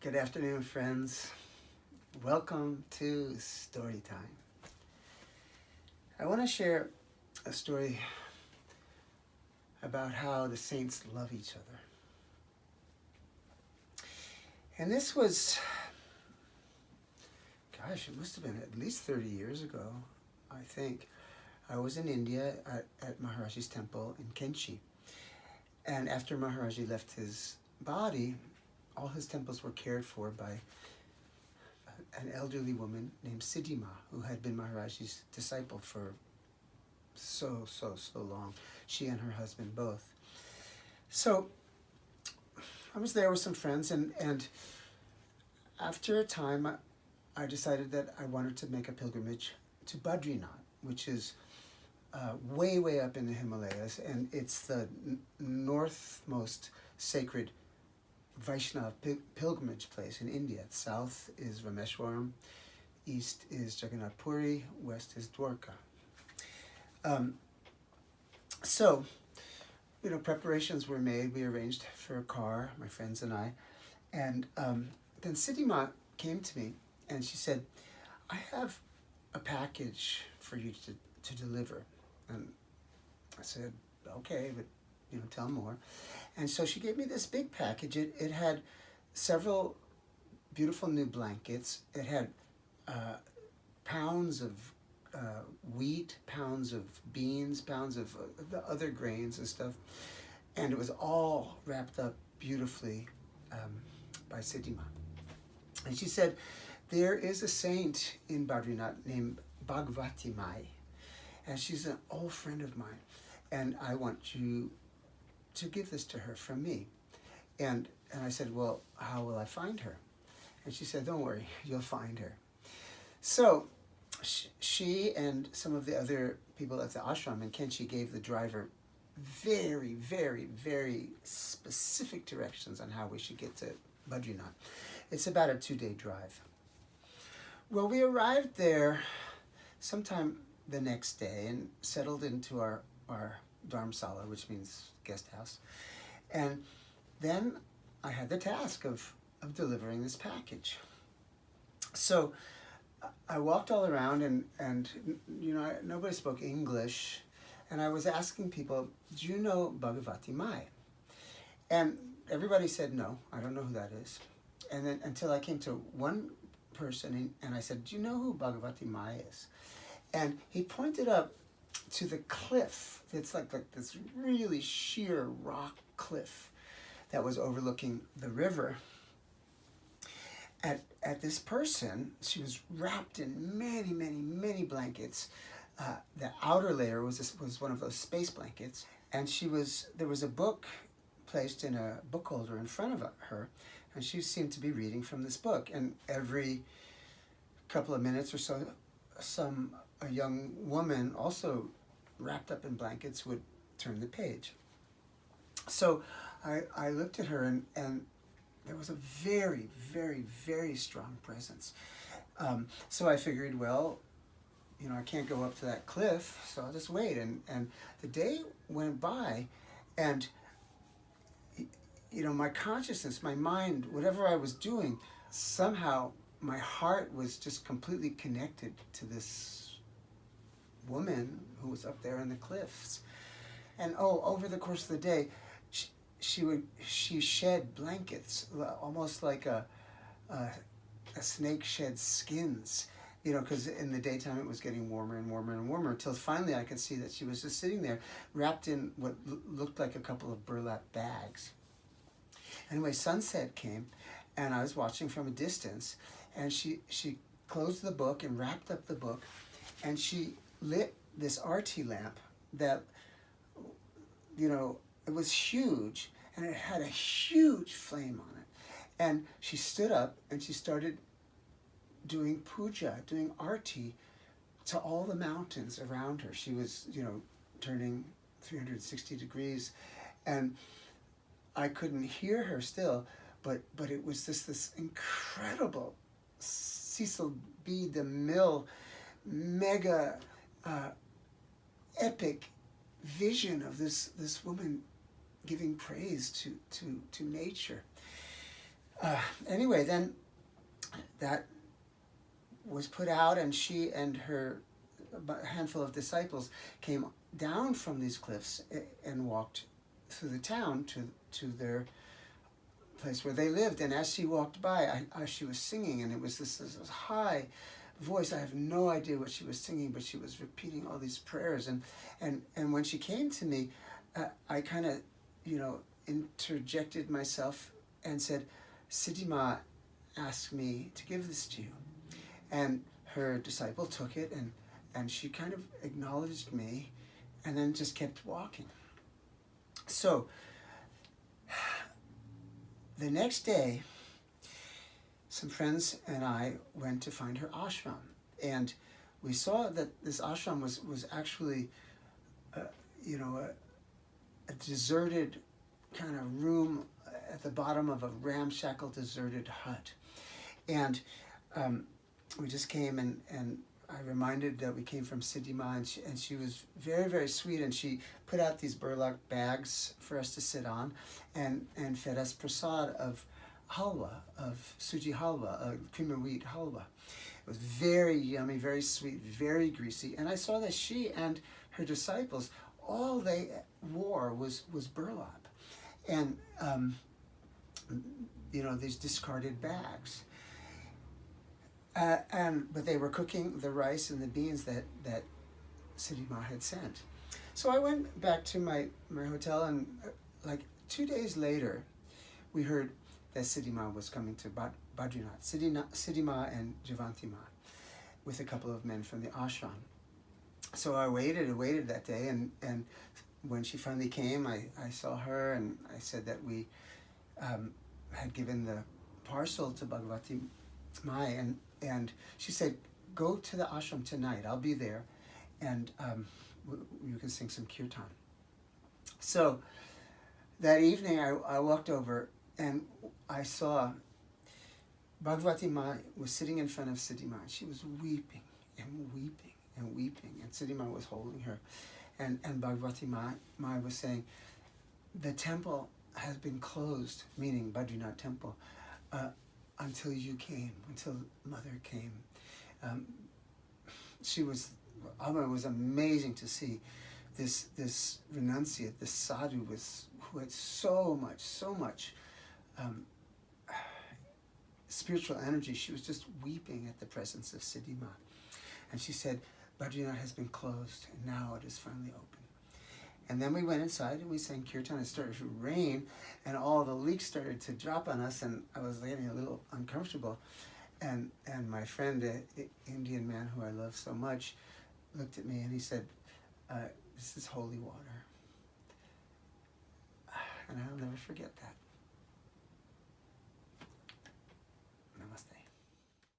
Good afternoon, friends. Welcome to Storytime. I want to share a story about how the saints love each other. And this was, it must have been at least 30 years ago, I think. I was in India at Maharaji's temple in Kenchi. And after Maharaji left his body, all his temples were cared for by an elderly woman named Siddhi Ma, who had been Maharaji's disciple for so long. She and her husband both. So I was there with some friends, and after a time, I decided that I wanted to make a pilgrimage to Badrinath, which is way up in the Himalayas, and it's the northmost sacred Vaishnava pilgrimage place in India. South is Rameshwaram, east is Jagannath Puri, west is Dwarka. So, preparations were made. We arranged for a car, my friends and I, and then Siddhi Ma came to me and she said, "I have a package for you to deliver." And I said, "Okay, but tell more." And so she gave me this big package. It had several beautiful new blankets. It had pounds of wheat, pounds of beans, pounds of the other grains and stuff. And it was all wrapped up beautifully by Siddhi Ma. And she said, "There is a saint in Badrinath named Bhagavati Mai. And she's an old friend of mine. And I want you to give this to her from me." And I said, "Well, how will I find her?" And she said, "Don't worry, you'll find her." So she and some of the other people at the ashram in Kenchi gave the driver very specific directions on how we should get to Badrinath. It's about a 2-day drive. Well, we arrived there sometime the next day and settled into our dharamsala, which means guest house. And then I had the task of delivering this package. So I walked all around and nobody spoke English. And I was asking people, "Do you know Bhagavati Mai?" And everybody said, "No, I don't know who that is." And then until I came to one person and I said, "Do you know who Bhagavati Mai is?" And he pointed up to the cliff. It's like this really sheer rock cliff that was overlooking the river. At this person, she was wrapped in many blankets. The outer layer was one of those space blankets, and there was a book placed in a book holder in front of her, and she seemed to be reading from this book. And every couple of minutes or so, a young woman also wrapped up in blankets would turn the page. So I looked at her and there was a very strong presence. So I figured, well, I can't go up to that cliff, so I'll just wait. And the day went by, and my consciousness, my mind, whatever I was doing, somehow my heart was just completely connected to this woman who was up there in the cliffs. And over the course of the day, she shed blankets, almost like a snake sheds skins, because in the daytime it was getting warmer and warmer, till finally I could see that she was just sitting there wrapped in what looked like a couple of burlap bags. Anyway, sunset came, and I was watching from a distance, and she closed the book and wrapped up the book, and she lit this RT lamp that, it was huge, and it had a huge flame on it. And she stood up and she started doing puja, doing arti to all the mountains around her. She was, turning 360 degrees, and I couldn't hear her still, but it was this incredible Cecil B. DeMille mega epic vision of this woman giving praise to nature. Anyway, then that was put out, and she and her a handful of disciples came down from these cliffs and walked through the town to their place where they lived. And as she walked by, she was singing, and it was this high voice. I have no idea what she was singing, but she was repeating all these prayers. And when she came to me, I kind of, interjected myself and said, Siddhi Ma asked me to give this to you. And her disciple took it, and she kind of acknowledged me and then just kept walking. So the next day, some friends and I went to find her ashram, and we saw that this ashram was actually, a deserted kind of room at the bottom of a ramshackle, deserted hut. And we just came, and I reminded that we came from Siddhi Ma, and she was very, very sweet, and she put out these burlap bags for us to sit on, and fed us prasad of halwa, of suji halwa, cream of wheat halwa. It was very yummy, very sweet, very greasy, and I saw that she and her disciples, all they wore was burlap, and these discarded bags. But they were cooking the rice and the beans that Siddhi Ma had sent. So I went back to my hotel, and like 2 days later, we heard that Siddhi Ma was coming to Badrinath, Siddhi Ma and Javanti Ma, with a couple of men from the ashram. So I waited that day, and when she finally came, I saw her, and I said that we had given the parcel to Bhagavati Mai, and she said, go to the ashram tonight, I'll be there, and you can sing some kirtan. So that evening I walked over, and I saw Bhagavati Mai was sitting in front of Siddhi Ma. She was weeping and weeping and weeping, and Siddhi Ma was holding her, and Bhagavati Mai was saying, the temple has been closed, meaning Badrinath temple, until you came, until Mother came. It was amazing to see this renunciate, this sadhu who had so much spiritual energy. She was just weeping at the presence of Siddhi Ma. And she said, Badrinath has been closed, and now it is finally open. And then we went inside and we sang kirtan. It started to rain, and all the leaks started to drop on us, and I was getting a little uncomfortable. And my friend, the Indian man who I love so much, looked at me and he said, this is holy water. And I'll never forget that.